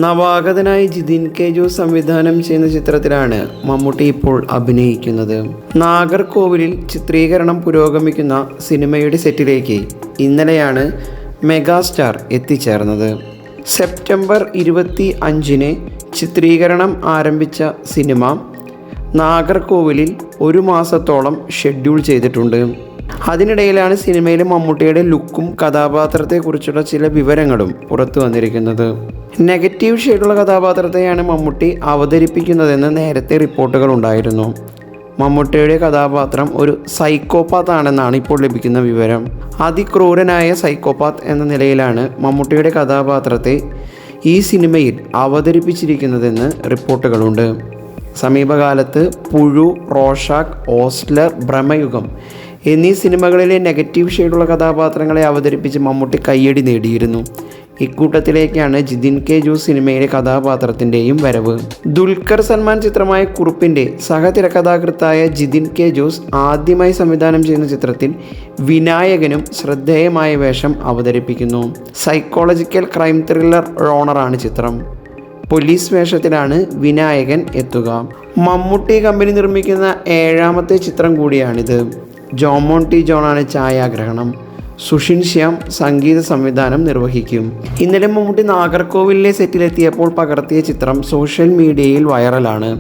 നവാഗതനായി Jithin K Jose സംവിധാനം ചെയ്യുന്ന ചിത്രത്തിലാണ് മമ്മൂട്ടി ഇപ്പോൾ അഭിനയിക്കുന്നത്. നാഗർകോവിലിൽ ചിത്രീകരണം പുരോഗമിക്കുന്ന സിനിമയുടെ സെറ്റിലേക്ക് ഇന്നലെയാണ് മെഗാസ്റ്റാർ എത്തിച്ചേർന്നത്. സെപ്റ്റംബർ 25-ന് ചിത്രീകരണം ആരംഭിച്ച സിനിമ നാഗർകോവിലിൽ 1 മാസത്തോളം ഷെഡ്യൂൾ ചെയ്തിട്ടുണ്ട്. അതിനിടയിലാണ് സിനിമയിലെ മമ്മൂട്ടിയുടെ ലുക്കും കഥാപാത്രത്തെക്കുറിച്ചുള്ള ചില വിവരങ്ങളും പുറത്തു വന്നിരിക്കുന്നത്. നെഗറ്റീവ് ഷെയ്ഡുള്ള കഥാപാത്രത്തെയാണ് മമ്മൂട്ടി അവതരിപ്പിക്കുന്നതെന്ന് നേരത്തെ റിപ്പോർട്ടുകൾ ഉണ്ടായിരുന്നു. മമ്മൂട്ടിയുടെ കഥാപാത്രം ഒരു സൈക്കോപാത്ത് ആണെന്നാണ് ഇപ്പോൾ ലഭിക്കുന്ന വിവരം. അതിക്രൂരനായ സൈക്കോപാത്ത് എന്ന നിലയിലാണ് മമ്മൂട്ടിയുടെ കഥാപാത്രത്തെ ഈ സിനിമയിൽ അവതരിപ്പിച്ചിരിക്കുന്നതെന്ന് റിപ്പോർട്ടുകളുണ്ട്. സമീപകാലത്ത് പുഴു, റോഷാക്ക്, ഓസ്ലർ, ഭ്രമയുഗം എന്നീ സിനിമകളിലെ നെഗറ്റീവ് ഷെയ്ഡുള്ള കഥാപാത്രങ്ങളെ അവതരിപ്പിച്ച് മമ്മൂട്ടി കയ്യടി നേടിയിരുന്നു. ഇക്കൂട്ടത്തിലേക്കാണ് ജിതിൻ കെ ജോസ് സിനിമയിലെ കഥാപാത്രത്തിൻ്റെയും വരവ്. ദുൽഖർ സൽമാൻ ചിത്രമായ കുറുപ്പിൻ്റെ സഹതിരക്കഥാകൃത്തായ ജിതിൻ കെ ജോസ് ആദ്യമായി സംവിധാനം ചെയ്യുന്ന ചിത്രത്തിൽ വിനായകനും ശ്രദ്ധേയമായ വേഷം അവതരിപ്പിക്കുന്നു. സൈക്കോളജിക്കൽ ക്രൈം ത്രില്ലർ റോണറാണ് ചിത്രം. പോലീസ് വേഷത്തിലാണ് വിനായകൻ എത്തുക. മമ്മൂട്ടി കമ്പനി നിർമ്മിക്കുന്ന 7ാമത്തെ ചിത്രം കൂടിയാണിത്. ജോമോൻ ടി ജോണാണ് ഛായാഗ്രഹണം. സുഷിൻ ശ്യാം സംഗീത സംവിധാനം നിർവഹിക്കും. ഇന്നലെ മമ്മൂട്ടി നാഗർകോവിലിലെ സെറ്റിലെത്തിയപ്പോൾ പകർത്തിയ ചിത്രം സോഷ്യൽ മീഡിയയിൽ വൈറലാണ്.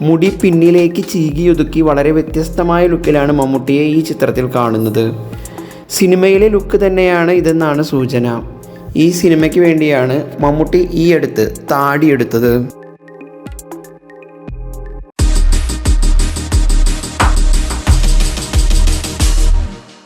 മുടി പിന്നിലേക്ക് ചീകിയൊതുക്കി വളരെ വ്യത്യസ്തമായ ലുക്കിലാണ് മമ്മൂട്ടിയെ ഈ ചിത്രത്തിൽ കാണുന്നത്. സിനിമയിലെ ലുക്ക് തന്നെയാണ് ഇതെന്നാണ് സൂചന. ഈ സിനിമയ്ക്ക് വേണ്ടിയാണ് മമ്മൂട്ടി ഈ അടുത്ത് താടിയെടുത്തത്.